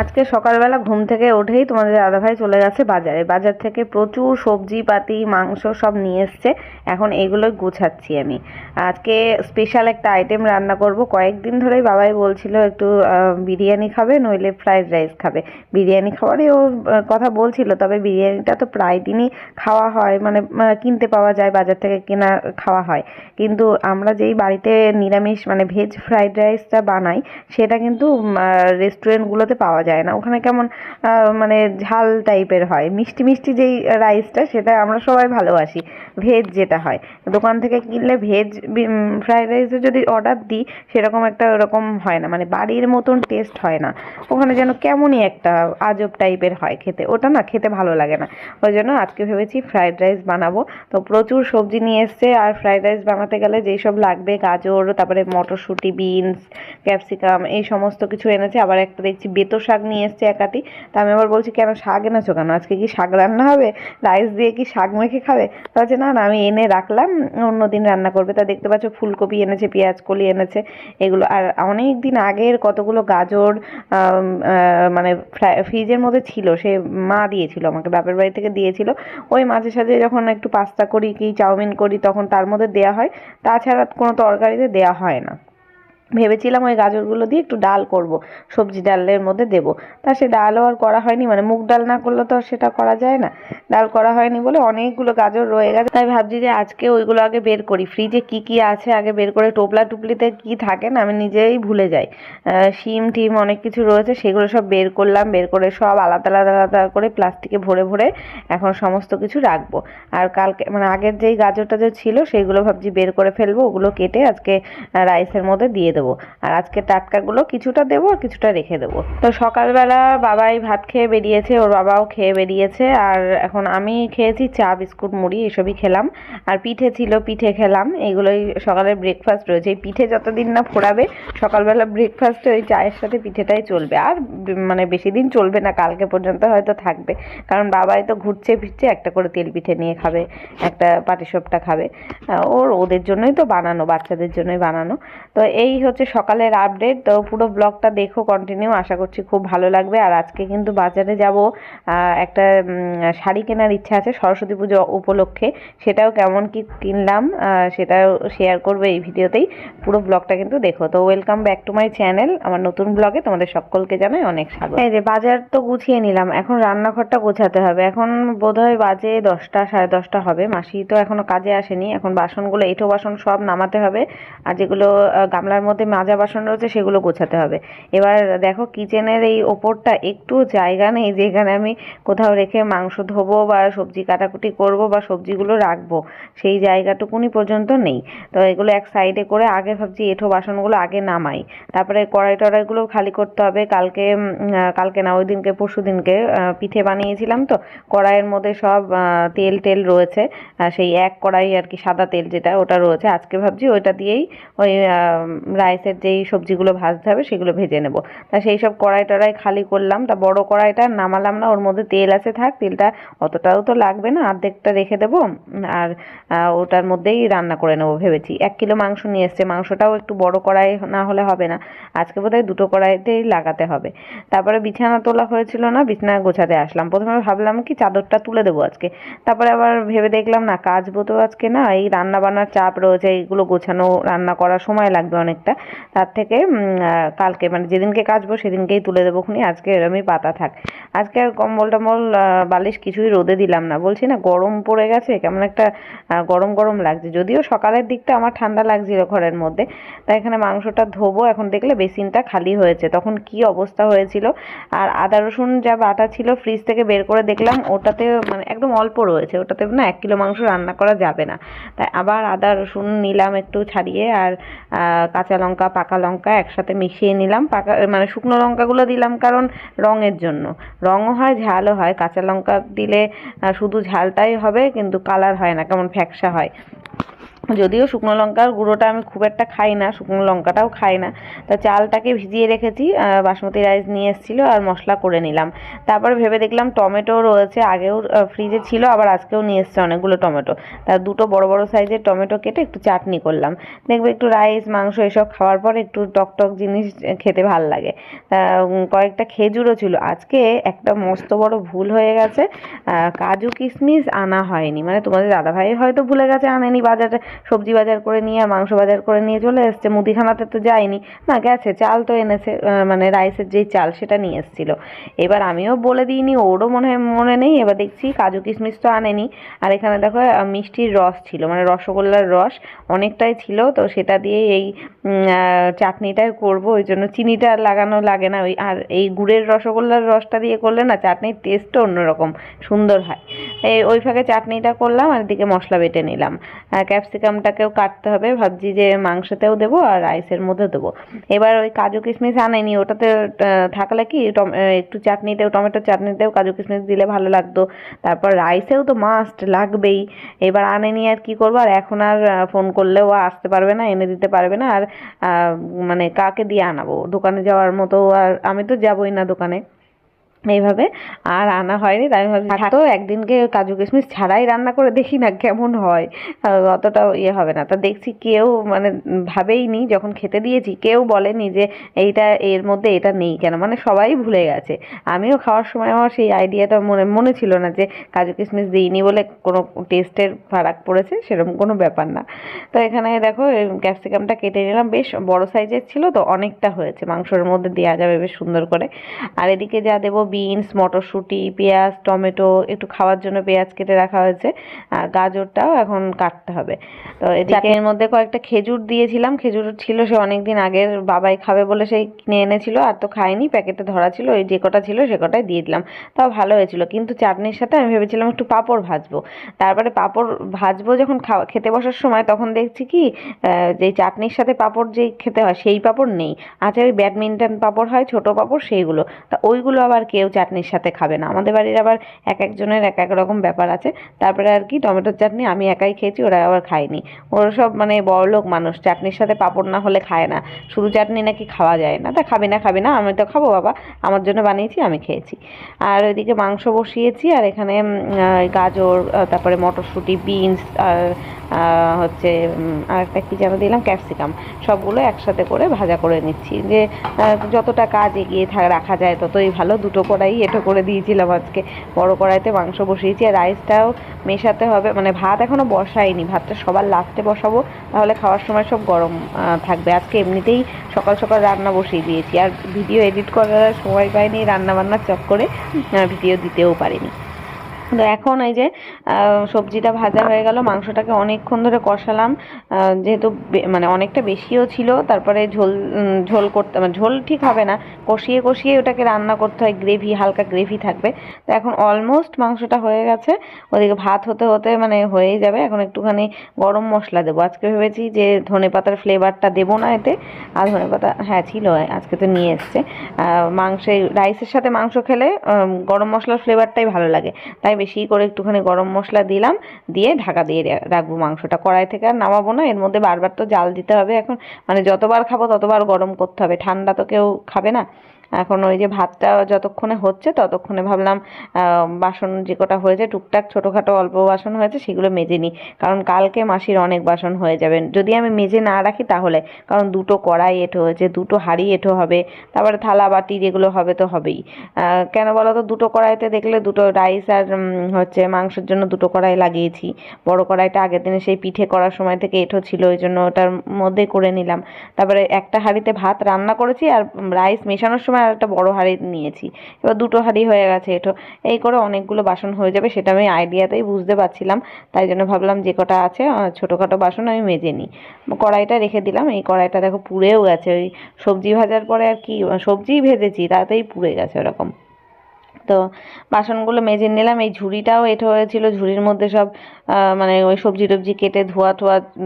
আজকে সকালবেলা ঘুম থেকে উঠেই তোমাদের দাদাভাই চলে গেছে বাজারে। বাজার থেকে প্রচুর সবজি পাতি মাংস সব নিয়ে এসছে। এখন এগুলোই গুছাচ্ছি আমি। আজকে স্পেশাল একটা আইটেম রান্না করব। কয়েকদিন ধরেই বাবাই বলছিল একটু বিরিয়ানি খাবে, নইলে ফ্রাইড রাইস খাবে। বিরিয়ানি খাওয়ারই ও কথা বলছিল, তবে বিরিয়ানিটা তো প্রায় দিনই খাওয়া হয়, মানে কিনতে পাওয়া যায়, বাজার থেকে কেনা খাওয়া হয়। কিন্তু আমরা যেই বাড়িতে নিরামিষ মানে ভেজ ফ্রাইড রাইসটা বানাই, সেটা কিন্তু রেস্টুরেন্টগুলোতে পাওয়া যায় না। ওখানে কেমন মানে ঝাল টাইপের হয়। মিষ্টি মিষ্টি যেই রাইসটা, সেটা আমরা সবাই ভালোবাসি। ভেজ যেটা হয়, দোকান থেকে কিনলে ভেজ ফ্রাইড রাইসে যদি অর্ডার দিই, সেরকম একটা ওরকম হয় না, মানে বাড়ির মতন টেস্ট হয় না। ওখানে যেন কেমনই একটা আজব টাইপের হয় খেতে, ওটা না খেতে ভালো লাগে না। ওই জন্য আজকে ভেবেছি ফ্রাইড রাইস বানাবো। তো প্রচুর সবজি নিয়ে এসছে, আর ফ্রাইড রাইস বানাতে গেলে যেই সব লাগবে, গাজর, তারপরে মটরশুঁটি, বিনস, ক্যাপসিকাম, এই সমস্ত কিছু এনেছে। আবার একটা দেখছি বেতো শাক নিয়ে এসছে একাটি। তা আমি আবার বলছি, কেন শাক এনেছো কেন, আজকে কি শাক রান্না হবে, রাইস দিয়ে কি শাক মেখে খাবে? তা হচ্ছে না না, আমি এনে রাখলাম, অন্যদিন রান্না করবে। তা দেখতে পাচ্ছ ফুলকপি এনেছে, পেঁয়াজ কলি এনেছে, এগুলো। আর অনেক দিন আগের কতগুলো গাজর মানে ফ্রিজের মধ্যে ছিল, সে মা দিয়েছিল আমাকে, বাপের বাড়ি থেকে দিয়েছিল। ওই মাঝে সাঝে যখন একটু পাস্তা করি কি চাউমিন করি, তখন তার মধ্যে দেওয়া হয়, তাছাড়া কোনো তরকারিতে দেওয়া হয় না। ভেবেছিলাম ওই গাজরগুলো দিয়ে একটু ডাল করব, সবজি ডালের মধ্যে দেবো। তা সে ডালও আর করা হয়নি, মানে মুগ ডাল না করলে তো আর সেটা করা যায় না। ডাল করা হয়নি বলে অনেকগুলো গাজর রয়ে গেছে। তাই ভাবছি যে আজকে ওইগুলো আগে বের করি, ফ্রিজে কি কি আছে আগে বের করে। টোপলা টুপলিতে কি থাকে না, আমি নিজেই ভুলে যাই। শিম টিম অনেক কিছু রয়েছে, সেগুলো সব বের করলাম। বের করে সব আলাদা আলাদা আলাদা করে প্লাস্টিকে ভরে ভরে এখন সমস্ত কিছু রাখবো। আর কালকে মানে আগের যেই গাজরটা যে ছিল, সেইগুলো ভাবছি বের করে ফেলবো। ওগুলো কেটে আজকে রাইসের মধ্যে দিয়ে দেবো। আর আজকে টাটকাগুলো কিছুটা দেবো আর কিছুটা রেখে দেবো। তো সকালবেলা বাবাই ভাত খেয়ে বেরিয়েছে, ওর বাবাও খেয়ে বেরিয়েছে। আর এখন আমি খেয়েছি চা বিস্কুট মুড়ি এসবই খেলাম। আর পিঠে ছিল, পিঠে খেলাম। এইগুলোই সকালের ব্রেকফাস্ট রয়েছে। এই পিঠে যতদিন না ফোরাবে, সকালবেলা ব্রেকফাস্টে ওই চায়ের সাথে পিঠেটাই চলবে। আর মানে বেশি দিন চলবে না, কালকে পর্যন্ত হয়তো থাকবে। কারণ বাবাই তো ঘুরছে ফিরছে, একটা করে তেল পিঠে নিয়ে খাবে, একটা পাটিসাপটা খাবে। ওদের জন্যই তো বানানো, বাচ্চাদের জন্যই বানানো। তো এই হচ্ছে সকালের আপডেট। তো পুরো ব্লগটা দেখো কন্টিনিউ, আশা করছি খুব ভালো লাগবে। আর আজকে কিন্তু বাজারে যাব, একটা শাড়ি কেনার ইচ্ছা আছে সরস্বতী পুজো উপলক্ষে। সেটাও কেমন কি কিনলাম সেটাও শেয়ার করবে এই ভিডিওতেই। পুরো ব্লগটা কিন্তু দেখো। তো welcome back to my channel, আমার নতুন ব্লগে তোমাদের সকলকে জানাই অনেক স্বাগত। এই যে বাজার তো গুছিয়ে নিলাম, এখন রান্নাঘরটা গোছাতে হবে। এখন বোধহয় বাজে 10টা, 10:30 হবে। মাসি তো এখনো কাজে আসেনি। এখন বাসনগুলো, এঁঠো বাসন সব নামাতে হবে, আর যেগুলো গামলার মধ্যে মাজা বাসন রয়েছে সেগুলো গোছাতে হবে। এবার দেখো কিচেনের এই ওপরটা একটু জায়গা নেই যেখানে আমি কোথাও রেখে মাংস ধোবো বা সবজি কাটাকুটি করব বা সবজিগুলো রাখবো, সেই জায়গাটুকুনি পর্যন্ত নেই। তো এগুলো এক সাইডে করে আগে ভাবছি এঁঠো বাসনগুলো আগে নামাই, তারপরে কড়াই টড়াইগুলো খালি করতে হবে। কালকে না, ওই দিনকে পরশু দিনকে পিঠে বানিয়েছিলাম, তো কড়াইয়ের মধ্যে সব তেল টেল রয়েছে। সেই এক কড়াই আর কি, সাদা তেল যেটা, ওটা রয়েছে। আজকে ভাবছি ওইটা দিয়েই ওই রাইসের যেই সবজিগুলো ভাজতে হবে সেগুলো ভেজে নেব। তা সেই সব কড়াই টড়াই খালি করলাম। তা বড় কড়াইটা নামালাম না, ওর মধ্যে তেল আছে, থাক, তেলটা অতটাও তো লাগবে না, অর্ধেকটা রেখে দেবো। আর ওটার মধ্যেই রান্না করে নেবো ভেবেছি। 1 কিলো মাংস নিয়ে এসছে, মাংসটাও একটু বড় কড়াই না হলে হবে না। আজকে বোধহয় 2টো কড়াইতেই লাগাতে হবে। তারপরে বিছানা তোলা হয়েছিল না, বিছানা গোছাতে আসলাম। প্রথমে ভাবলাম কি চাদরটা তুলে দেবো আজকে, তারপরে আবার ভেবে দেখলাম না, কাচবো তো আজকে না, এই রান্না বান্নার চাপ রয়েছে, এইগুলো গোছানো রান্না করার সময় লাগবে অনেকটা। তার থেকে কালকে মানে যেদিনকে কাচবো সেদিনকেই তুলে দেবো খুনি, আজকে এরমই পাতা থাক। আজকে আর কম্বল টম্বল বালিশ কিছুই রোদে দিলাম না। বলছি না গরম পড়ে গেছে, কেমন একটা গরম গরম লাগছে। যদিও সকালের দিকটা আমার ঠান্ডা লাগছিল ঘরের মধ্যে। তাই এখানে মাংসটা ধোবো, এখন দেখলে বেসিনটা খালি হয়েছে, তখন কি অবস্থা হয়েছিল। আর আদা রসুন যা বাটা ছিল ফ্রিজ থেকে বের করে দেখলাম ওটাতে মানে একদম অল্প রয়েছে, ওটাতে না 1 কিলো মাংস রান্না করা যাবে না। তাই আবার আদা রসুন নিলাম একটু ছাড়িয়ে, আর কাঁচা লঙ্কা পাকা লঙ্কা একসাথে মিশিয়ে নিলাম। পাকা মানে শুকনো লঙ্কাগুলো দিলাম কারণ রঙের জন্য, রঙও হয় ঝালও হয়। কাঁচা লঙ্কা দিলে শুধু ঝালটাই হবে, কিন্তু কালার হয় না, কেমন ফ্যাকসা হয়। যদিও শুকনো লঙ্কার গুঁড়োটা আমি খুব একটা খাই না, শুকনো লঙ্কাটাও খাই না। তা চালটাকে ভিজিয়ে রেখেছি, বাসমতি রাইস নিয়ে এসেছিলো আর মশলা করে নিলাম। তারপরে ভেবে দেখলাম টমেটো রয়েছে, আগেও ফ্রিজে ছিল, আবার আজকেও নিয়ে এসছে অনেকগুলো টমেটো। তার দুটো বড় বড় সাইজের টমেটো কেটে একটু চাটনি করলাম। দেখবে একটু রাইস মাংস এসব খাওয়ার পর একটু টক টক জিনিস খেতে ভাল লাগে। তা কয়েকটা খেজুরও ছিল। আজকে একটা মস্ত বড় ভুল হয়ে গেছে, কাজু কিশমিশ আনা হয়নি। মানে তোমাদের দাদাভাই হয়তো ভুলে গেছে, আনেনি। বাজারে সবজি বাজার করে নিয়ে মাংস বাজার করে নিয়ে চলে এসছে, মুদিখানাতে তো যায়নি। না গেছে, চাল তো এনেছে, মানে রাইসের যেই চাল সেটা নিয়ে এসেছিলো। এবার আমিও বলে দিইনি, ওরও মনে নেই। এবার দেখছি কাজু কিশমিশ তো আনেনি। আর এখানে দেখো মিষ্টির রস ছিল, মানে রসগোল্লার রস অনেকটাই ছিল, তো সেটা দিয়ে এই চাটনিটাই করবো। ওই জন্য চিনিটা লাগানো লাগে না, ওই আর এই গুড়ের রসগোল্লার রসটা দিয়ে করলে না চাটনির টেস্টও অন্যরকম সুন্দর হয়। ওই ফাঁকে চাটনিটা করলাম আর এদিকে মশলা বেটে নিলাম। ক্যাপসিকামটাকেও কাটতে হবে, ভাবছি যে মাংসতেও দেবো আর রাইসের মধ্যে দেবো। এবার ওই কাজু কিশমিশ আনেনি, ওটাতে থাকলে কি একটু চাটনিতেও, টমেটো চাটনিতেও কাজু কিশমিশ দিলে ভালো লাগতো। তারপর রাইসেও তো মাস্ট লাগবেই। এবার আনেনি, আর কি করবো। আর এখন আর ফোন করলেও আসতে পারবে না, এনে দিতে পারবে না। আর মানে কাকে দিয়ে আনাবো, দোকানে যাওয়ার মতো আর আমি তো যাবোই না দোকানে। এইভাবে আর আনা হয়নি। তাই আমি ভাবছি থাকতো একদিনকে কাজু কিশমিশ ছাড়াই রান্না করে দেখি না কেমন হয়, অতটাও ইয়ে হবে না। তা দেখছি কেউ মানে ভাবেই নি, যখন খেতে দিয়েছি কেউ বলেনি যে এইটা এর মধ্যে এটা নেই কেন, মানে সবাই ভুলে গেছে। আমিও খাওয়ার সময় আমার সেই আইডিয়াটা মনে ছিল না যে কাজু কিশমিশ দিইনি বলে কোনো টেস্টের ফারাক পড়েছে, সেরকম কোনো ব্যাপার না। তো এখানে দেখো ক্যাপসিকামটা কেটে নিলাম, বেশ বড় সাইজের ছিল তো, অনেকটা হয়েছে, মাংসের মধ্যে দেওয়া যাবে বেশ সুন্দর করে। আর এদিকে যা দেবো বিনস, মটরশুঁটি, পেঁয়াজ, টমেটো, একটু খাওয়ার জন্য পেঁয়াজ কেটে রাখা হয়েছে, আর গাজরটাও এখন কাটতে হবে। তো এদিকে এর মধ্যে কয়েকটা খেজুর দিয়েছিলাম, খেজুর ছিল সে অনেকদিন আগের, বাবাই খাবে বলে সেই কিনে এনেছিল, আর তো খাইনি, প্যাকেটে ধরা ছিল, ওই যে কটা ছিল সে কটাই দিয়ে দিলাম। তাও ভালো হয়েছিল। কিন্তু চাটনির সাথে আমি ভেবেছিলাম একটু পাঁপড় ভাজবো। তারপরে পাঁপড় ভাজবো যখন খেতে বসার সময়, তখন দেখছি কি যে চাটনির সাথে পাঁপড় যেই খেতে হয় সেই পাঁপড় নেই। আচ্ছা, ওই ব্যাডমিন্টন পাঁপড় হয় ছোট পাঁপড়, সেইগুলো। তা ওইগুলো আবার কেউ চাটনির সাথে খাবে না, আমাদের বাড়ির আবার এক একজনের এক এক রকম ব্যাপার আছে। তারপরে আর কি টমেটোর চাটনি আমি একাই খেয়েছি, ওরা আবার খায়নি। ওরা সব মানে বড়লোক মানুষ, চাটনির সাথে পাঁপড় না হলে খায় না, শুধু চাটনি নাকি খাওয়া যায় না। তা খাবি না, আমি তো খাবো বাবা, আমার জন্য বানিয়েছি, আমি খেয়েছি। আর ওইদিকে মাংস বসিয়েছি, আর এখানে গাজর, তারপরে মটরশুঁটি, বিনস, আর হচ্ছে আর একটা কী যেন দিলাম, ক্যাপসিকাম, সবগুলো একসাথে করে ভাজা করে নিচ্ছি। যে যতটা কাজ এগিয়ে রাখা যায় ততই ভালো। দুটো কড়াই এঁটো করে দিয়েছিলাম আজকে, বড় কড়াইতে মাংস বসিয়েছি। আর রাইসটাও মেশাতে হবে, মানে ভাত এখনও বসাইনি, ভাতটা সবার লাস্টে বসাবো, তাহলে খাওয়ার সময় সব গরম থাকবে। আজকে এমনিতেই সকাল সকাল রান্না বসিয়ে দিয়েছি, আর ভিডিও এডিট করার সময় পাইনি, রান্নাবান্নার চক্করে ভিডিও দিতেও পারিনি। তো এখন এই যে সবজিটা ভাজা হয়ে গেল, মাংসটাকে অনেকক্ষণ ধরে কষালাম, যেহেতু মানে অনেকটা বেশিও ছিল। তারপরে ঝোল করতে, মানে ঝোল ঠিক হবে না, কষিয়ে কষিয়ে ওটাকে রান্না করতে হয়, গ্রেভি, হালকা গ্রেভি থাকবে। তো এখন অলমোস্ট মাংসটা হয়ে গেছে, ওদিকে ভাত হতে হতে মানে হয়েই যাবে। এখন একটুখানি গরম মশলা দেবো। আজকে ভেবেছি যে ধনেপাতার ফ্লেভারটা দেবো না এতে, আর ধনেপাতা হ্যাঁ ছিল, আজকে তো নিয়ে এসছে। রাইসের সাথে মাংস খেলে গরম মশলার ফ্লেভারটাই ভালো লাগে, তাই বেশি করে একটুখানি গরম মশলা দিলাম, দিয়ে ঢাকা দিয়ে রাখবো। মাংসটা কড়াই থেকে আর নামাবো না, এর মধ্যে বারবার তো জাল দিতে হবে এখন, মানে যতবার খাবো ততবার গরম করতে হবে, ঠান্ডা তো কেউ খাবে না। এখন ওই যে ভাতটা যতক্ষণে হচ্ছে ততক্ষণে ভাবলাম বাসন যে কটা হয়েছে টুকটাক ছোটোখাটো অল্প বাসন হয়েছে সেগুলো মেজে নিই, কারণ কালকে মাসির অনেক বাসন হয়ে যাবেন যদি আমি মেজে না রাখি তাহলে। কারণ দুটো কড়াই এঁটো হয়েছে, দুটো হাঁড়ি এঁটো হবে, তারপরে থালা বাটি যেগুলো হবে তো হবেই। কেন বলো তো, দুটো কড়াইতে দেখলে দুটো রাইস আর হচ্ছে মাংসের জন্য দুটো কড়াই লাগিয়েছি। বড় কড়াইটা আগের দিনে সেই পিঠে করার সময় থেকে এঁটো ছিল, ওই জন্য ওটার মধ্যে করে নিলাম। তারপরে একটা হাঁড়িতে ভাত রান্না করেছি, আর রাইস মেশানোর সময় আর একটা বড় হাঁড়ি নিয়েছি, এবার দুটো হাঁড়ি হয়ে গেছে এঁটো। এই করে অনেকগুলো বাসন হয়ে যাবে, সেটা আমি আইডিয়াতেই বুঝতে পারছিলাম, তাই জন্য ভাবলাম যে কটা আছে ছোটোখাটো বাসন আমি মেজে নিই। কড়াইটা রেখে দিলাম। এই কড়াইটা দেখো পুড়েও গেছে, ওই সবজি ভাজার পরে আর কি সবজিই ভেজেছি তাতেই পুড়ে গেছে ওরকম। তো বাসনগুলো মেজে নিলাম। এই ঝুড়িটাও এঁঠো হয়েছিল, ঝুড়ির মধ্যে সব মানে ওই সবজি টবজি কেটে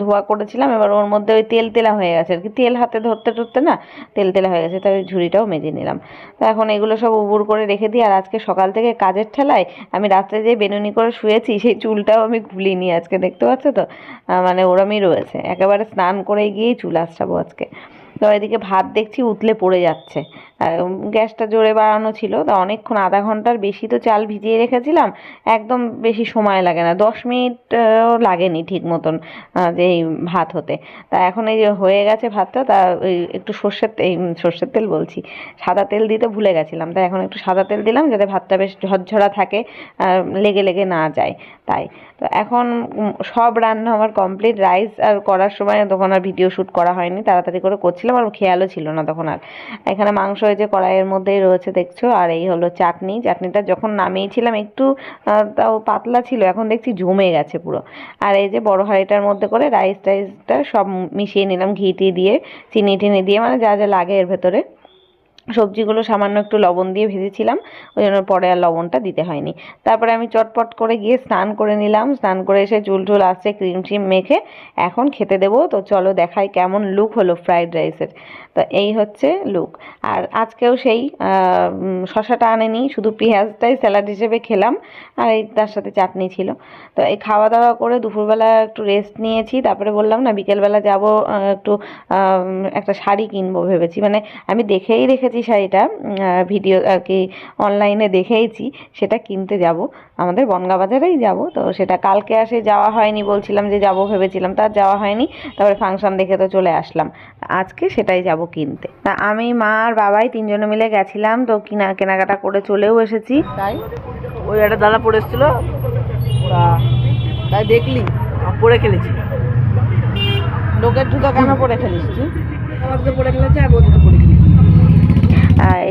ধোয়া করেছিলাম। এবার ওর মধ্যে ওই তেল তেলা হয়ে গেছে আর কি, তেল হাতে ধরতে ধরতে না তেল তেলা হয়ে গেছে, তাই ওই ঝুড়িটাও মেজে নিলাম। তো এখন এগুলো সব উবুড় করে রেখে দিই। আর আজকে সকাল থেকে কাজের ঠেলায় আমি রাত্রে যে বেনুনি করে শুয়েছি সেই চুলটাও আমি খুলিনি আজকে, দেখতে পাচ্ছ তো, মানে ওরমই রয়েছে। একেবারে স্নান করে গিয়েই চুল আঁচড়াবো আজকে। তো এদিকে ভাত দেখছি উতলে পড়ে যাচ্ছে। গ্যাসটা জোরে বাড়ানো ছিল, তা অনেকক্ষণ, আধা ঘন্টার বেশি তো চাল ভিজিয়ে রেখেছিলাম। একদম বেশি সময় লাগে না, 10 মিনিট লাগেনি ঠিক মতন যে এই ভাত হতে। তা এখন এই যে হয়ে গেছে ভাতটা, তা ওই একটু সর্ষের তেল বলছি, সাদা তেল দিতে ভুলে গেছিলাম, তাই এখন একটু সাদা তেল দিলাম যাতে ভাতটা বেশ ঝরঝরা থাকে, লেগে লেগে না যায় তাই। তো এখন সব রান্না আমার কমপ্লিট। রাইস আর করার সময় তখন আর ভিডিও শ্যুট করা হয়নি, তাড়াতাড়ি করে করছিলাম আর খেয়ালও ছিল না তখন আর। এখানে মাংস হয়েছে কড়াইয়ের মধ্যেই রয়েছে দেখছো। আর এই হলো চাটনিটা যখন নামিয়েছিলাম একটু তাও পাতলা ছিল, এখন দেখছি জমে গেছে পুরো। আর এই যে বড় হাঁড়িটার মধ্যে করে রাইসটা সব মিশিয়ে নিলাম ঘি টি দিয়ে, চিনি টিনি দিয়ে, মানে যা যা লাগে এর ভেতরে। সবজিগুলো সামান্য একটু লবণ দিয়ে ভেজেছিলাম, ওই জন্য পরে আর লবণটা দিতে হয়নি। তারপরে আমি চটপট করে গিয়ে স্নান করে নিলাম, স্নান করে এসে চুল টুল আসছে ক্রিম ট্রিম মেখে এখন খেতে দেবো। তো চলো দেখাই কেমন লুক হলো ফ্রাইড রাইসের। তো এই হচ্ছে লুক। আর আজকেও সেই শশাটা আনেনি, শুধু পেঁয়াজটাই স্যালাড হিসেবে খেলাম, আর এই তার সাথে চাটনি ছিল। তো এই খাওয়া দাওয়া করে দুপুরবেলা একটু রেস্ট নিয়েছি, তারপরে বললাম না বিকেলবেলা যাব একটু একটা শাড়ি কিনবো ভেবেছি। মানে আমি দেখেই রেখেছি শাড়িটা, ভিডিও আর কি অনলাইনে দেখেইছি, সেটা কিনতে যাব। আমাদের বনগাঁ বাজারেই যাব। তো সেটা কালকে যাওয়া হয়নি, বলছিলাম যে যাব ভেবেছিলাম, তার যাওয়া হয়নি। তারপরে ফাংশন দেখে তো চলে আসলাম, আজকে সেটাই যাব কিনতে। তা আমি, মা আর বাবাই তিনজনে মিলে গেছিলাম, তো কেনাকাটা করে চলেও এসেছি। তাই ওই একটা দাদা পড়ে এসেছিল, তাই দেখলি পড়ে খেলেছি। লোকের জুতো কেন পরে খেলিস তুই? আমার তো পড়ে খেলেছে আর ওদের তো পড়ে খেলেছি।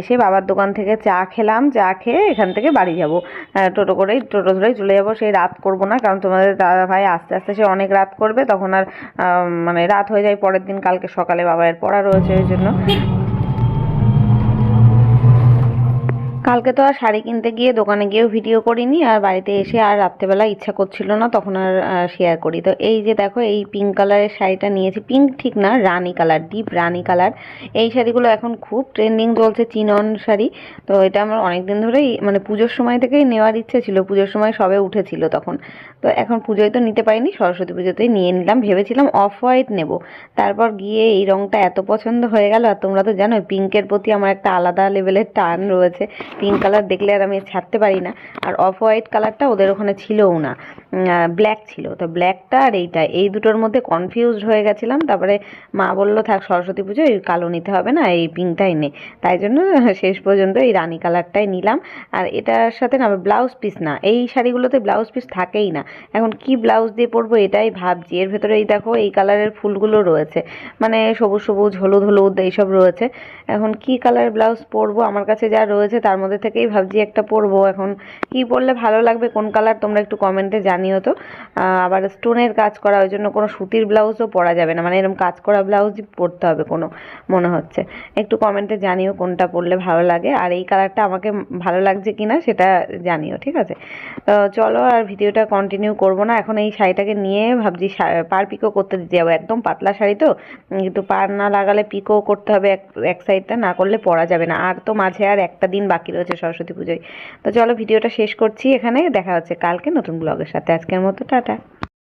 এসে বাবার দোকান থেকে চা খেলাম, চা খেয়ে এখান থেকে বাড়ি যাব। টোটো ধরেই চলে যাব। সেই রাত করব না, কারণ তোমাদের দাদা ভাই আস্তে আস্তে সে অনেক রাত করবে, তখন আর মানে রাত হয়ে যায় পরের দিন, কালকে সকালে বাবার পড়া রয়েছে, ওই জন্য। কালকে তো আর শাড়ি কিনতে গিয়ে দোকানে গিয়েও ভিডিও করিনি, আর বাড়িতে এসে আর রাত্রেবেলা ইচ্ছা করছিল না, তখন আর শেয়ার করি। তো এই যে দেখো, এই পিঙ্ক কালারের শাড়িটা নিয়েছি, পিঙ্ক ঠিক না, রানি কালার, ডিপ রানি কালার। এই শাড়িগুলো এখন খুব ট্রেন্ডিং চলছে, চিনন শাড়ি। তো এটা আমার অনেক দিন ধরেই, মানে পুজোর সময় থেকেই নেওয়ার ইচ্ছে ছিল, পুজোর সময় সবে উঠেছিল তখন। তো এখন পুজোয় তো নিতে পারিনি, সরস্বতী পুজোতেই নিয়ে নিলাম। ভেবেছিলাম অফ হোয়াইট নেব, তারপর গিয়ে এই রঙটা এত পছন্দ হয়ে গেল। আর তোমরা তো জানো পিঙ্কের প্রতি আমার একটা আলাদা লেভেলের টান রয়েছে, পিঙ্ক কালার দেখলে আর আমি ছাড়তে পারি না। আর অফ হোয়াইট কালারটা ওদের ওখানে ছিলও না, ব্ল্যাক ছিল। তো ব্ল্যাকটা আর এই দুটোর মধ্যে কনফিউজড হয়ে গেছিলাম। তারপরে মা বললো থাক, সরস্বতী পুজো এই কালো নিতে হবে না, এই পিঙ্কটাই নে। তাই জন্য শেষ পর্যন্ত এই রানী কালারটাই নিলাম। আর এটার সাথে না ব্লাউজ পিস না, এই শাড়িগুলোতে ব্লাউজ পিস থাকেই না। এখন কি ব্লাউজ দিয়ে পরবো এটাই ভাবছি। এর ভেতরে এই দেখো এই কালারের ফুলগুলো রয়েছে, মানে সবুজ সবুজ হলুদ হলুদ এইসব রয়েছে। এখন কি কালার ব্লাউজ পরবো, আমার কাছে যা রয়েছে তার মধ্যে থেকেই ভাবছি একটা পরবো। এখন কি পরলে ভালো লাগবে, কোন কালার, তোমরা একটু কমেন্টে জানিও তো। আবার স্টোনের কাজ করা, ওই জন্য কোনো সুতির ব্লাউজও পরা যাবে না, মানে এরকম কাজ করা ব্লাউজই পরতে হবে কোনো, মনে হচ্ছে। একটু কমেন্টে জানিও কোনটা পরলে ভালো লাগে, আর এই কালারটা আমাকে ভালো লাগছে কিনা সেটা জানিও, ঠিক আছে? তো চলো আর ভিডিওটা কন্টিনিউ করবো না। এখন এই শাড়িটাকে নিয়ে ভাবছি পার পিকো করতে দিতে যাবো, একদম পাতলা শাড়ি তো, কিন্তু পার না লাগালে পিকো করতে হবে, এক সাইডটা না করলে পরা যাবে না। আর তো মাঝে আর একটা দিন বাকি রয়েছে সরস্বতী পুজোয়। তো চলো ভিডিওটা শেষ করছি এখানে, দেখা হচ্ছে কালকে নতুন ব্লগের সাথে। আজকের মতো টাটা।